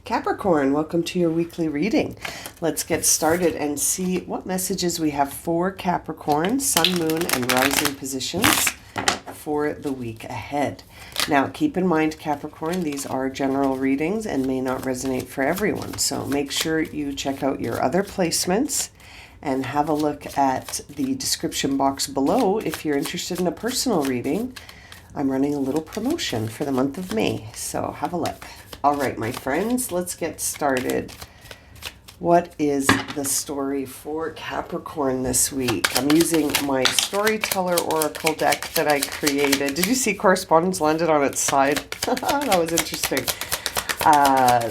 Capricorn, welcome to your weekly reading. Let's get started and see what messages we have for Capricorn, Sun, Moon, and Rising positions for the week ahead. Now, keep in mind, Capricorn, these are general readings and may not resonate for everyone. So make sure you check out your other placements and have a look at the description box below if you're interested in a personal reading. I'm running a little promotion for the month of May, so have a look. All right, my friends, let's get started. What is the story for Capricorn this week? I'm using my Storyteller Oracle deck that I created. Did you see correspondence landed on its side? That was interesting.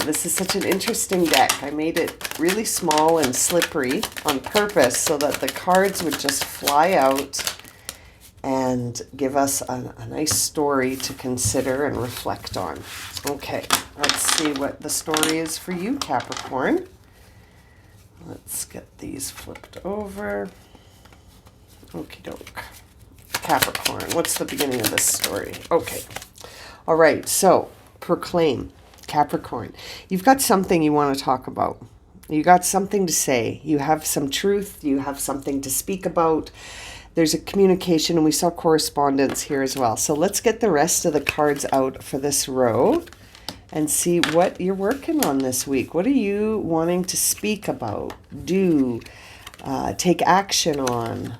This is such an interesting deck. I made it really small and slippery on purpose so that the cards would just fly out and give us a nice story to consider and reflect on. Okay, let's see what the story is for you, Capricorn. Let's get these flipped over. Okie doke. Capricorn, what's the beginning of this story? Okay. All right, so proclaim, Capricorn. You've got something you want to talk about. You got something to say. You have some truth. You have something to speak about. There's a communication, and we saw correspondence here as well. So let's get the rest of the cards out for this row and see what you're working on this week. What are you wanting to speak about, do, take action on?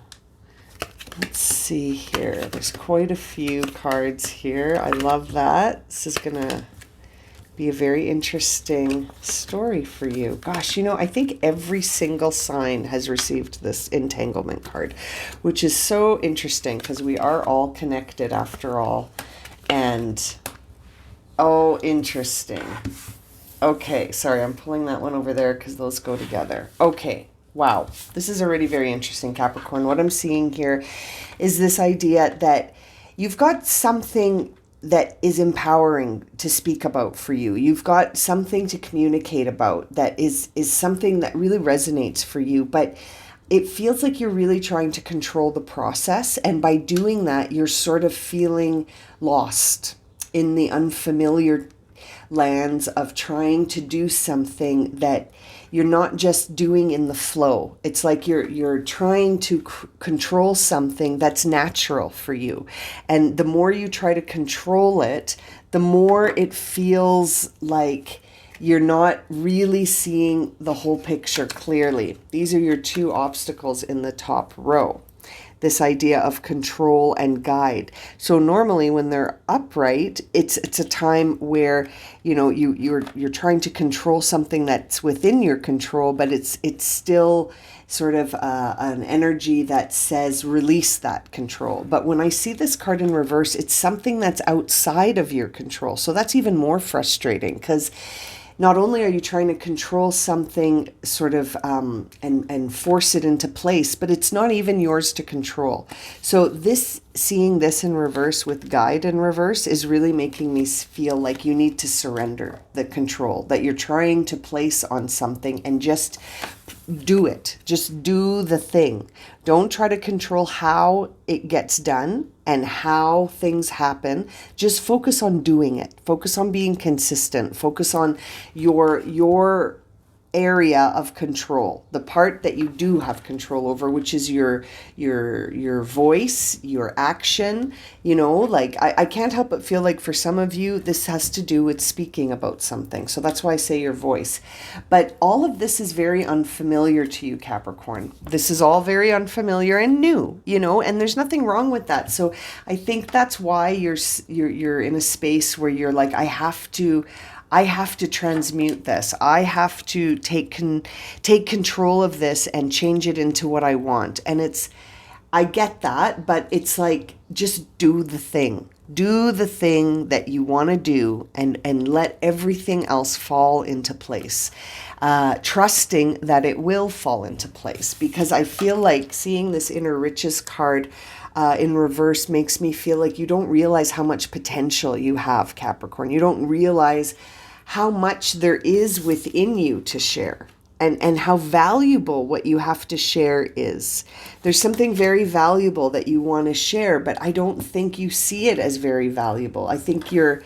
Let's see here. There's quite a few cards here. I love that. This is going to be a very interesting story for you. Gosh, I think every single sign has received this entanglement card, which is so interesting because we are all connected after all. And, oh, interesting. Okay, sorry, I'm pulling that one over there because those go together. Okay, wow. This is already very interesting, Capricorn. What I'm seeing here is this idea that you've got something that is empowering to speak about for you. You've got something to communicate about that is something that really resonates for you, but it feels like you're really trying to control the process. And by doing that, you're sort of feeling lost in the unfamiliar lands of trying to do something that you're not just doing in the flow. It's like you're trying to control something that's natural for you. And the more you try to control it, the more it feels like you're not really seeing the whole picture clearly. These are your two obstacles in the top row. This idea of control and guide. So normally when they're upright, it's a time where you're trying to control something that's within your control, but it's still sort of an energy that says release that control. But when I see this card in reverse, it's something that's outside of your control. So that's even more frustrating because not only are you trying to control something sort of and force it into place, but it's not even yours to control. So seeing this in reverse with guide in reverse is really making me feel like you need to surrender the control that you're trying to place on something and just do it. Just do the thing. Don't try to control how it gets done and how things happen. Just focus on doing it. Focus on being consistent. Focus on your area of control, the part that you do have control over, which is your voice, your action. I can't help but feel like for some of you, this has to do with speaking about something. So that's why I say your voice. But all of this is very unfamiliar to you, Capricorn. This is all very unfamiliar and new, and there's nothing wrong with that. So I think that's why you're in a space where you're like, I have to transmute this. I have to take control of this and change it into what I want. And I get that, but it's like, just do the thing. Do the thing that you want to do and let everything else fall into place. Trusting that it will fall into place. Because I feel like seeing this inner riches card in reverse makes me feel like you don't realize how much potential you have, Capricorn. You don't realize how much there is within you to share and how valuable what you have to share is. There's something very valuable that you want to share, but I don't think you see it as very valuable. I think you're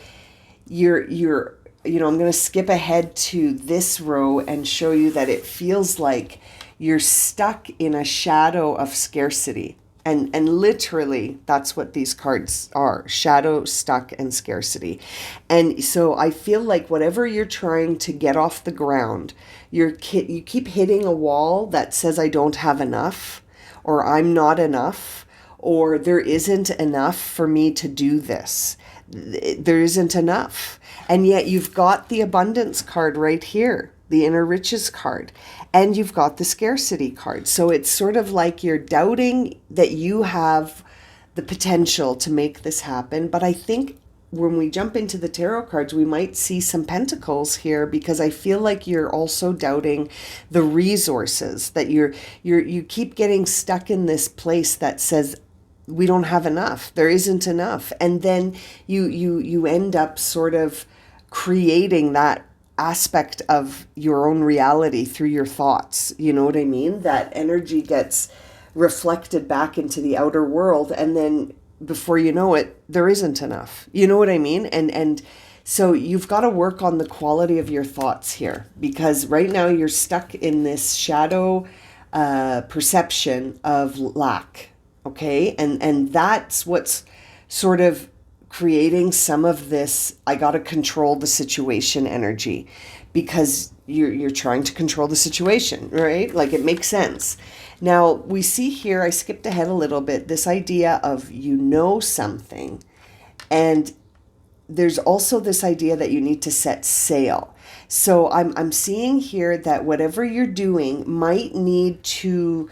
I'm going to skip ahead to this row and show you that it feels like you're stuck in a shadow of scarcity. And literally, that's what these cards are: shadow, stuck, and scarcity. And so I feel like whatever you're trying to get off the ground, you keep hitting a wall that says, I don't have enough, or I'm not enough, or there isn't enough for me to do this. There isn't enough. And yet you've got the abundance card right here, the inner riches card, and you've got the scarcity card. So it's sort of like you're doubting that you have the potential to make this happen. But I think when we jump into the tarot cards, we might see some pentacles here, because I feel like you're also doubting the resources, that you keep getting stuck in this place that says, we don't have enough, there isn't enough. And then you end up sort of creating that aspect of your own reality through your thoughts. You know what I mean? That energy gets reflected back into the outer world, and then before you know it, there isn't enough. You know what I mean? And so you've got to work on the quality of your thoughts here, because right now you're stuck in this shadow perception of lack. Okay? And that's what's sort of creating some of this, I got to control the situation energy, because you're trying to control the situation, right? Like, it makes sense. Now, we see here, I skipped ahead a little bit, this idea of something, and there's also this idea that you need to set sail. So I'm seeing here that whatever you're doing might need to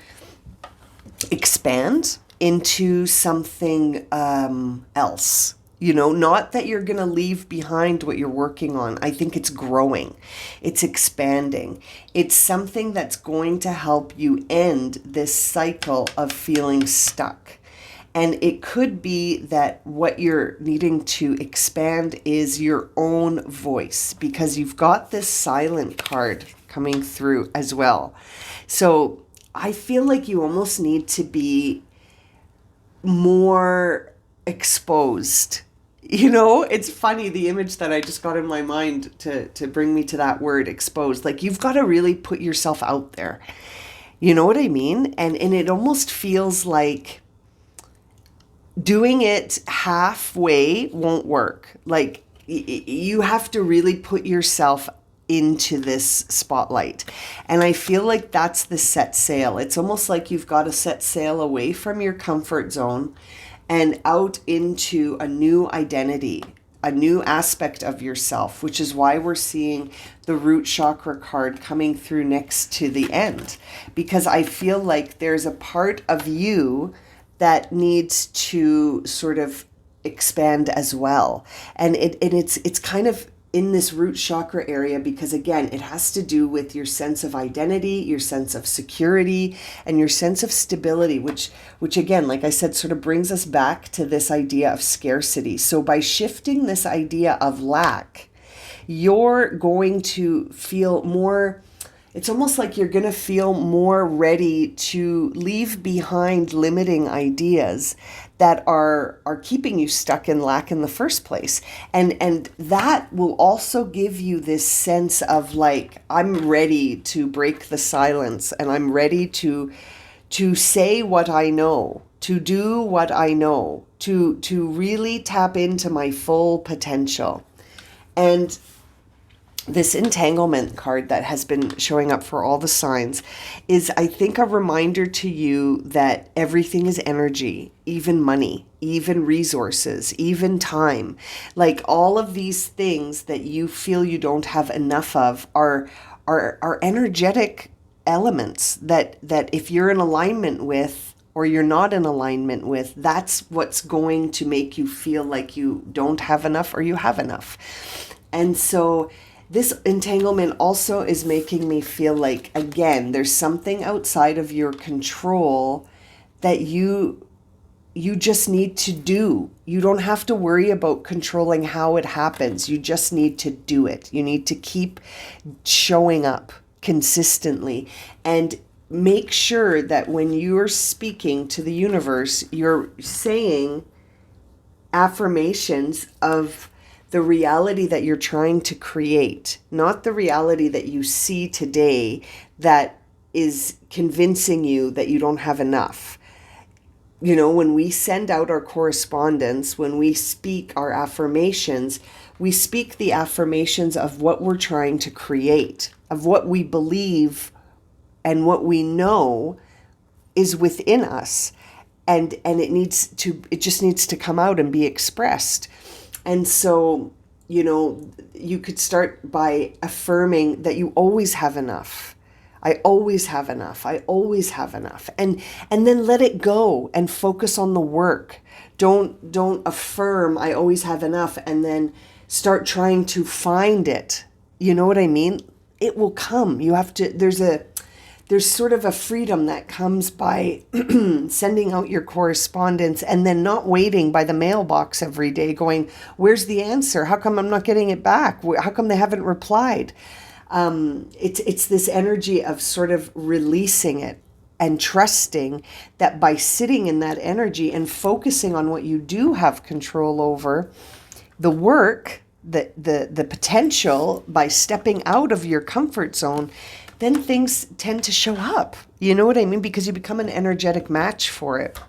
expand into something else. Not that you're going to leave behind what you're working on. I think it's growing. It's expanding. It's something that's going to help you end this cycle of feeling stuck. And it could be that what you're needing to expand is your own voice, because you've got this silent card coming through as well. So I feel like you almost need to be more exposed. It's funny, the image that I just got in my mind to bring me to that word, exposed. Like, you've got to really put yourself out there. You know what I mean? And it almost feels like doing it halfway won't work. Like, you have to really put yourself into this spotlight. And I feel like that's the set sail. It's almost like you've got to set sail away from your comfort zone and out into a new identity, a new aspect of yourself, which is why we're seeing the root chakra card coming through next to the end. Because I feel like there's a part of you that needs to sort of expand as well. And it's kind of in this root chakra area, because again, it has to do with your sense of identity, your sense of security, and your sense of stability, which again, like I said, sort of brings us back to this idea of scarcity. So by shifting this idea of lack, you're going to feel more, it's almost like you're going to feel more ready to leave behind limiting ideas that are keeping you stuck in lack in the first place. And that will also give you this sense of like, I'm ready to break the silence, and I'm ready to say what I know, to do what I know, to really tap into my full potential. And this entanglement card that has been showing up for all the signs is, I think, a reminder to you that everything is energy, even money, even resources, even time. Like, all of these things that you feel you don't have enough of are energetic elements that if you're in alignment with, or you're not in alignment with, that's what's going to make you feel like you don't have enough or you have enough. And so this entanglement also is making me feel like, again, there's something outside of your control that you just need to do. You don't have to worry about controlling how it happens. You just need to do it. You need to keep showing up consistently, and make sure that when you're speaking to the universe, you're saying affirmations of the reality that you're trying to create, not the reality that you see today that is convincing you that you don't have enough. You know, when we send out our correspondence, when we speak our affirmations, we speak the affirmations of what we're trying to create, of what we believe and what we know is within us. And it just needs to come out and be expressed. And so, you know, you could start by affirming that you always have enough. I always have enough. I always have enough. And then let it go and focus on the work. Don't affirm I always have enough and then start trying to find it. You know what I mean? It will come. You have to, there's sort of a freedom that comes by sending out your correspondence and then not waiting by the mailbox every day going, where's the answer? How come I'm not getting it back? How come they haven't replied? It's this energy of sort of releasing it and trusting that by sitting in that energy and focusing on what you do have control over, the work, the potential, by stepping out of your comfort zone, then things tend to show up. You know what I mean? Because you become an energetic match for it.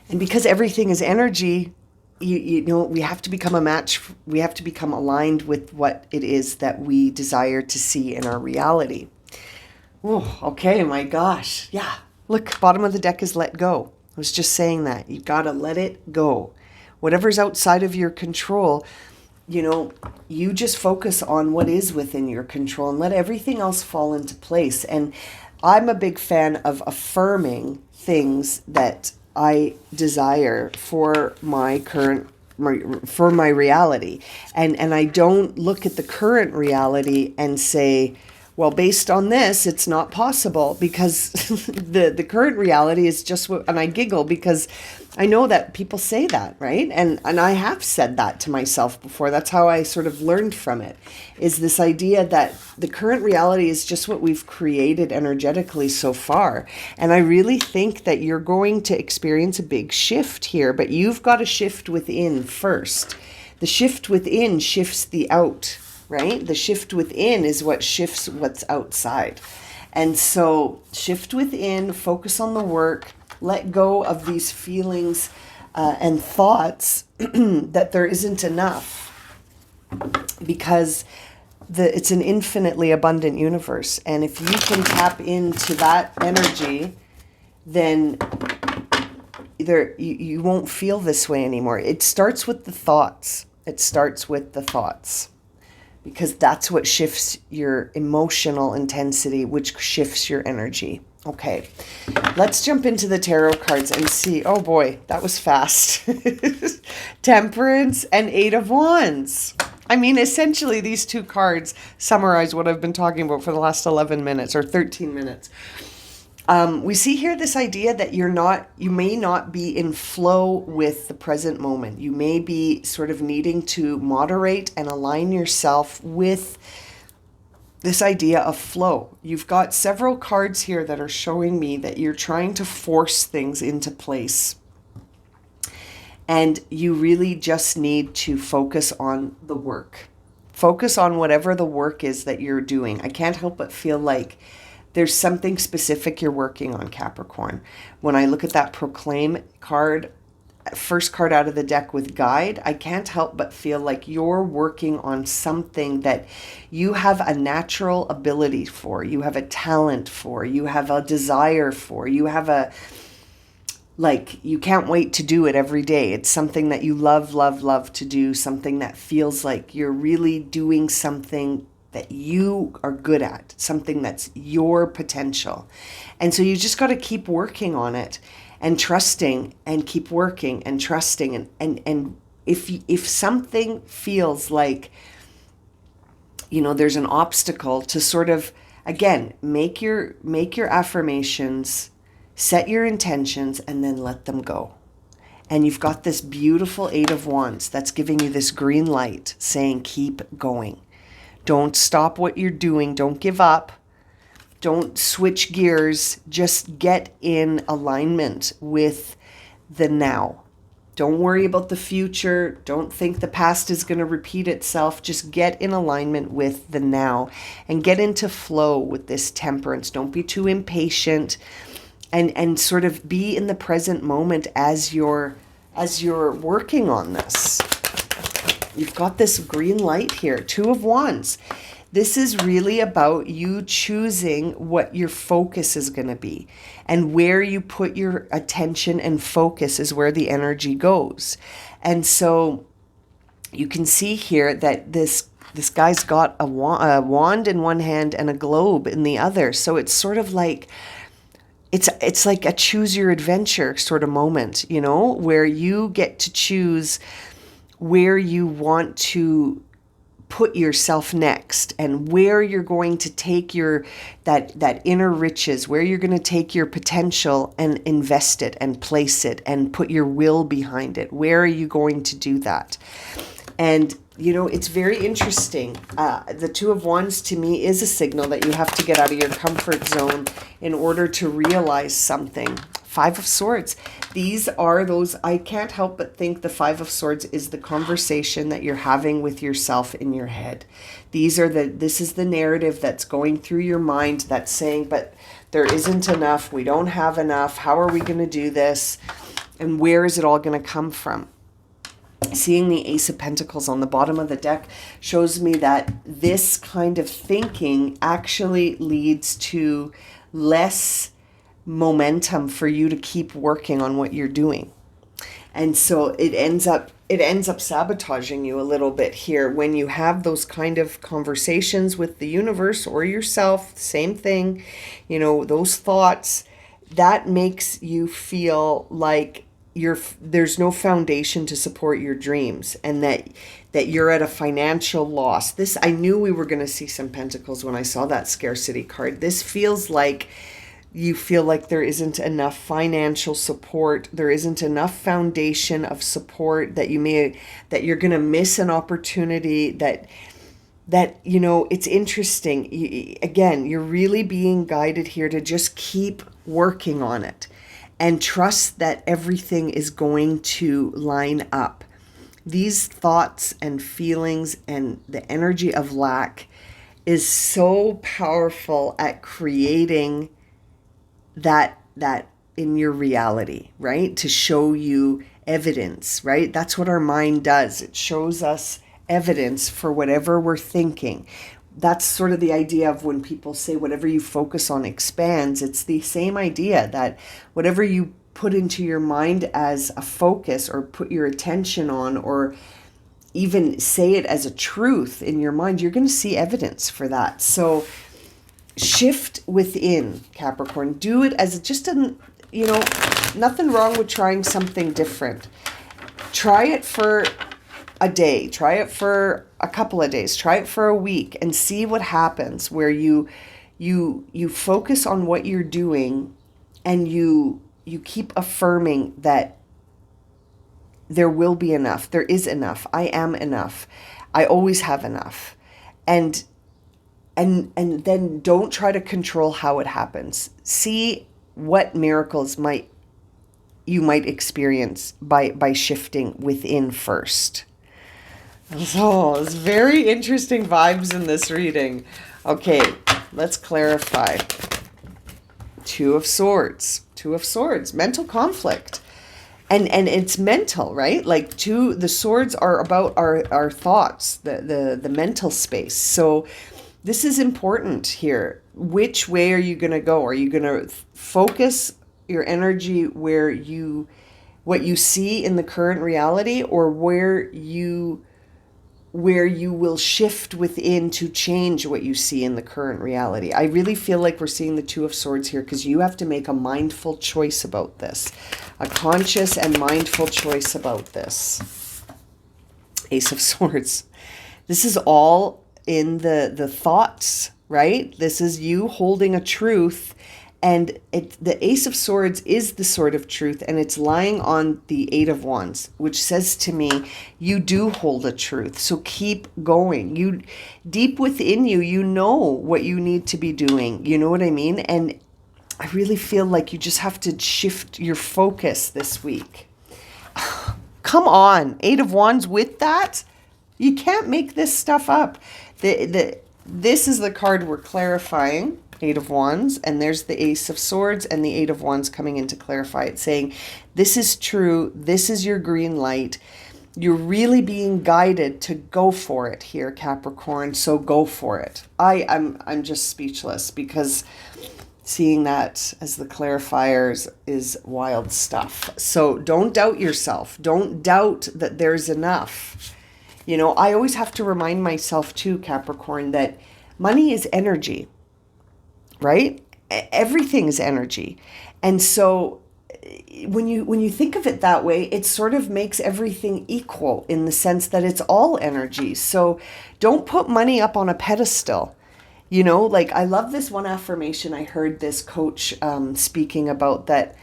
And because everything is energy, you know, we have to become a match. We have to become aligned with what it is that we desire to see in our reality. Oh, okay, my gosh. Yeah. Look, bottom of the deck is let go. I was just saying that. You got to let it go. Whatever's outside of your control, you know, you just focus on what is within your control and let everything else fall into place. And I'm a big fan of affirming things that I desire for my reality. And I don't look at the current reality and say, well, based on this, it's not possible, because the current reality is just what, and I giggle because I know that people say that, right? And I have said that to myself before. That's how I sort of learned from it, is this idea that the current reality is just what we've created energetically so far. And I really think that you're going to experience a big shift here, but you've got to shift within first. The shift within shifts the out, right? The shift within is what shifts what's outside. And so shift within, focus on the work, let go of these feelings and thoughts that there isn't enough, because it's an infinitely abundant universe. And if you can tap into that energy, then you won't feel this way anymore. It starts with the thoughts. It starts with the thoughts, because that's what shifts your emotional intensity, which shifts your energy. Okay, let's jump into the tarot cards and see. Oh boy, that was fast. Temperance and Eight of Wands. I mean, essentially these two cards summarize what I've been talking about for the last 11 minutes or 13 minutes. We see here this idea that you may not be in flow with the present moment. You may be sort of needing to moderate and align yourself with this idea of flow. You've got several cards here that are showing me that you're trying to force things into place. And you really just need to focus on the work. Focus on whatever the work is that you're doing. I can't help but feel like there's something specific you're working on, Capricorn. When I look at that Proclaim card, first card out of the deck with guide, I can't help but feel like you're working on something that you have a natural ability for, you have a talent for, you have a desire for, you have you can't wait to do it every day. It's something that you love, love, love to do, something that feels like you're really doing something that you are good at, something that's your potential. And so you just got to keep working on it and trusting, and keep working and trusting. And if something feels like, you know, there's an obstacle, to sort of, again, make your affirmations, set your intentions, and then let them go. And you've got this beautiful Eight of Wands that's giving you this green light saying, keep going. Don't stop what you're doing. Don't give up. Don't switch gears. Just get in alignment with the now. Don't worry about the future. Don't think the past is going to repeat itself. Just get in alignment with the now and get into flow with this temperance. Don't be too impatient, and sort of be in the present moment as you're working on this. You've got this green light here, 2 of Wands. This is really about you choosing what your focus is going to be, and where you put your attention and focus is where the energy goes. And so you can see here that this guy's got a wand in one hand and a globe in the other. So it's sort of like, it's like a choose your adventure sort of moment, you know, where you get to choose where you want to put yourself next, and where you're going to take your that inner riches, where you're going to take your potential and invest it and place it and put your will behind it. Where are you going to do that? And you know, it's very interesting. The 2 of Wands to me is a signal that you have to get out of your comfort zone in order to realize something. 5 of Swords. These are those, I can't help but think the 5 of Swords is the conversation that you're having with yourself in your head. This is the narrative that's going through your mind that's saying, but there isn't enough. We don't have enough. How are we going to do this? And where is it all going to come from? Seeing the Ace of Pentacles on the bottom of the deck shows me that this kind of thinking actually leads to less momentum for you to keep working on what you're doing. And so it ends up sabotaging you a little bit here when you have those kind of conversations with the universe or yourself. Same thing, you know, those thoughts that makes you feel like there's no foundation to support your dreams, and that you're at a financial loss. This, I knew we were going to see some pentacles when I saw that scarcity card. This feels like you feel like there isn't enough financial support, there isn't enough foundation of support, that you're going to miss an opportunity, that you know, it's interesting. Again, you're really being guided here to just keep working on it and trust that everything is going to line up. These thoughts and feelings and the energy of lack is so powerful at creating that in your reality, right? To show you evidence, right? That's what our mind does. It shows us evidence for whatever we're thinking. That's sort of the idea of when people say whatever you focus on expands. It's the same idea, that whatever you put into your mind as a focus, or put your attention on, or even say it as a truth in your mind, you're going to see evidence for that. So shift within, Capricorn. Do it as just nothing wrong with trying something different. Try it for a day, try it for a couple of days, try it for a week, and see what happens, where you focus on what you're doing, and you keep affirming that there will be enough, there is enough, I am enough, I always have enough. And then don't try to control how it happens. See what miracles you might experience by shifting within first. So it's very interesting vibes in this reading. Okay, let's clarify. 2 of Swords. 2 of Swords. Mental conflict. And it's mental, right? Like the swords are about our thoughts, the mental space. So this is important here. Which way are you going to go? Are you going to focus your energy what you see in the current reality, or where you will shift within to change what you see in the current reality? I really feel like we're seeing the 2 of Swords here, because you have to make a mindful choice about this, a conscious and mindful choice about this. Ace of Swords. This is all in the thoughts, right? This is you holding a truth, and the Ace of Swords is the sword of truth, and it's lying on the 8 of Wands, which says to me, you do hold a truth. So keep going. You deep within you know what you need to be doing. You know what I mean? And I really feel like you just have to shift your focus this week. come on. 8 of Wands with that. You can't make this stuff up. This is the card we're clarifying, 8 of Wands, and there's the Ace of Swords and the 8 of Wands coming in to clarify it, saying, this is true, this is your green light. You're really being guided to go for it here, Capricorn, so go for it. I'm just speechless, because seeing that as the clarifiers is wild stuff. So don't doubt yourself. Don't doubt that there's enough. You know, I always have to remind myself too, Capricorn, that money is energy, right? Everything is energy. And so when you think of it that way, it sort of makes everything equal in the sense that it's all energy. So don't put money up on a pedestal. You know, like, I love this one affirmation I heard this coach speaking about, that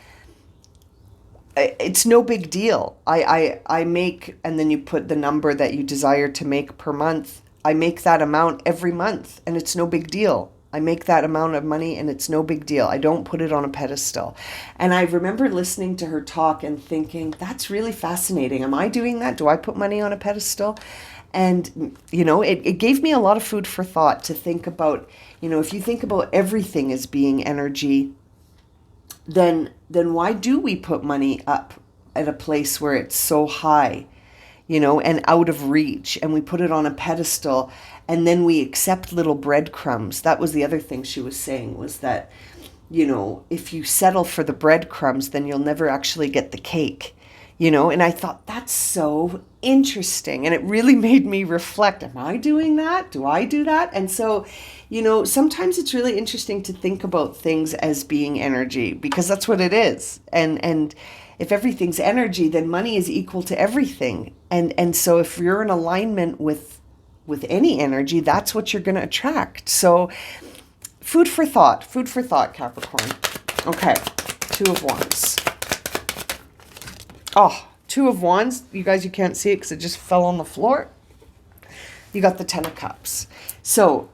it's no big deal. I make, and then you put the number that you desire to make per month. I make that amount every month, and it's no big deal. I make that amount of money, and it's no big deal. I don't put it on a pedestal. And I remember listening to her talk and thinking, that's really fascinating. Am I doing that? Do I put money on a pedestal? And, you know, it gave me a lot of food for thought to think about, you know, if you think about everything as being energy, then why do we put money up at a place where it's so high, you know, and out of reach, and we put it on a pedestal, and then we accept little breadcrumbs? That was the other thing she was saying, was that, you know, if you settle for the breadcrumbs, then you'll never actually get the cake, you know? And I thought, that's so interesting. And it really made me reflect, am I doing that? Do I do that? And so, you know, sometimes it's really interesting to think about things as being energy, because that's what it is. And if everything's energy, then money is equal to everything. And so if you're in alignment with any energy, that's what you're going to attract. So food for thought, Capricorn. Okay, 2 of Wands. Oh, 2 of Wands. You guys, you can't see it because it just fell on the floor. You got the 10 of Cups. So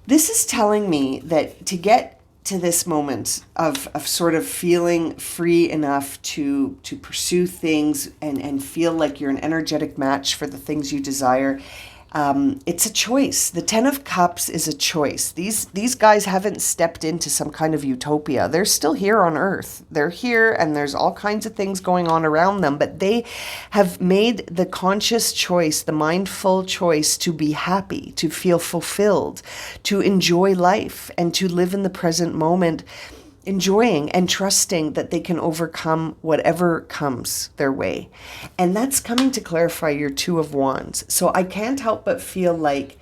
this is telling me that to get to this moment of sort of feeling free enough to pursue things and feel like you're an energetic match for the things you desire, it's a choice. The 10 of Cups is a choice. These guys haven't stepped into some kind of utopia. They're still here on Earth. They're here, and there's all kinds of things going on around them, but they have made the conscious choice, the mindful choice, to be happy, to feel fulfilled, to enjoy life, and to live in the present moment, enjoying and trusting that they can overcome whatever comes their way. And that's coming to clarify your 2 of Wands. So I can't help but feel like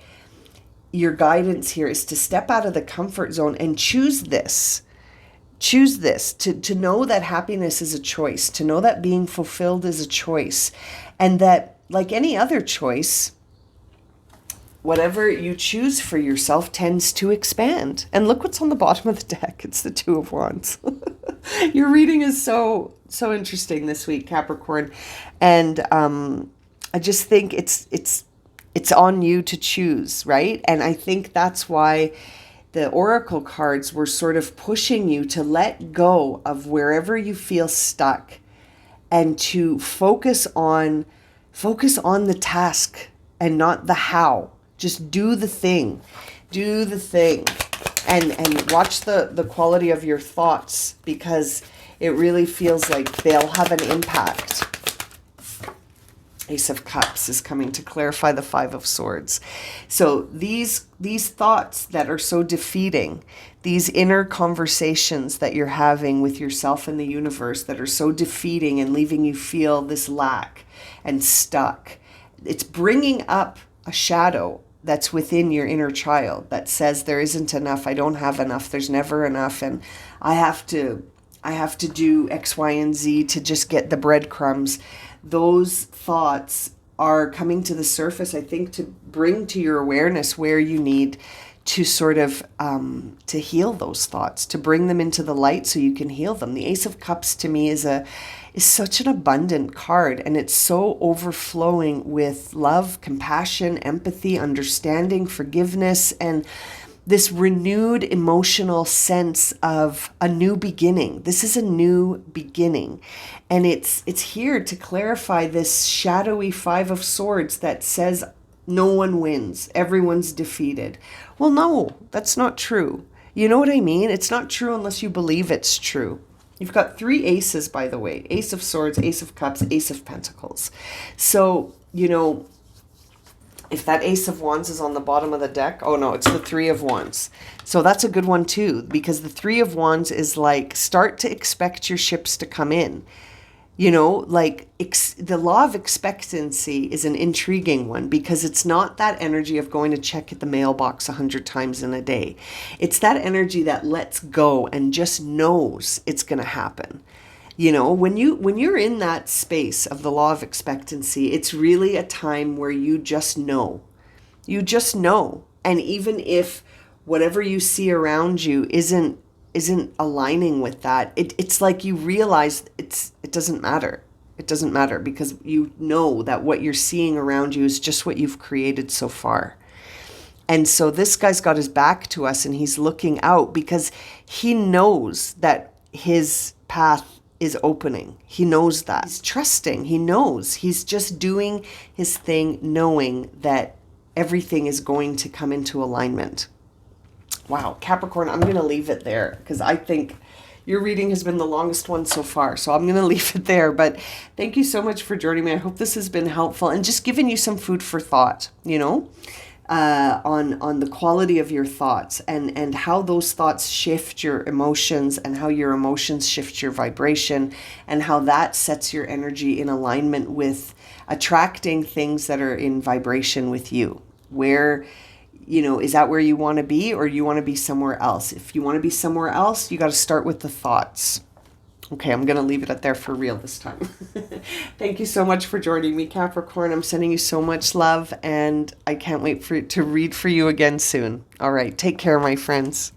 your guidance here is to step out of the comfort zone and choose this. Choose this, to know that happiness is a choice, to know that being fulfilled is a choice, and that, like any other choice, whatever you choose for yourself tends to expand. And look what's on the bottom of the deck. It's the 2 of Wands. Your reading is so interesting this week, Capricorn. And I just think it's on you to choose, right? And I think that's why the Oracle cards were sort of pushing you to let go of wherever you feel stuck and to focus on the task and not the how. Just do the thing. Do the thing. And watch the quality of your thoughts, because it really feels like they'll have an impact. Ace of Cups is coming to clarify the 5 of Swords. So these thoughts that are so defeating, these inner conversations that you're having with yourself and the universe that are so defeating and leaving you feel this lack and stuck, it's bringing up a shadow that's within your inner child that says there isn't enough, I don't have enough, there's never enough, and I have to do X, Y, and Z to just get the breadcrumbs. Those thoughts are coming to the surface, I think, to bring to your awareness where you need to sort of to heal those thoughts, to bring them into the light so you can heal them. The Ace of Cups to me is such an abundant card, and it's so overflowing with love, compassion, empathy, understanding, forgiveness, and this renewed emotional sense of a new beginning. This is a new beginning. And it's here to clarify this shadowy Five of Swords that says no one wins, everyone's defeated. Well, no, that's not true. You know what I mean? It's not true unless you believe it's true. You've got 3 aces, by the way. Ace of Swords, Ace of Cups, Ace of Pentacles. So, you know, if that Ace of Wands is on the bottom of the deck, oh no, it's the Three of Wands. So that's a good one too, because the Three of Wands is like, start to expect your ships to come in. You know, like the law of expectancy is an intriguing one because it's not that energy of going to check at the mailbox 100 times in a day. It's that energy that lets go and just knows it's going to happen. You know, when you're in that space of the law of expectancy, it's really a time where you just know. You just know. And even if whatever you see around you isn't aligning with that, it's like you realize it doesn't matter. It doesn't matter because you know that what you're seeing around you is just what you've created so far. And so this guy's got his back to us and he's looking out because he knows that his path is opening. He knows that. He's trusting. He knows. He's just doing his thing knowing that everything is going to come into alignment. Wow, Capricorn, I'm going to leave it there because I think your reading has been the longest one so far. So I'm going to leave it there. But thank you so much for joining me. I hope this has been helpful and just giving you some food for thought, you know, on the quality of your thoughts and how those thoughts shift your emotions and how your emotions shift your vibration and how that sets your energy in alignment with attracting things that are in vibration with you. Where, you know, is that where you want to be or you want to be somewhere else? If you want to be somewhere else, you got to start with the thoughts. Okay, I'm going to leave it at there for real this time. Thank you so much for joining me, Capricorn. I'm sending you so much love and I can't wait to read for you again soon. All right, take care, my friends.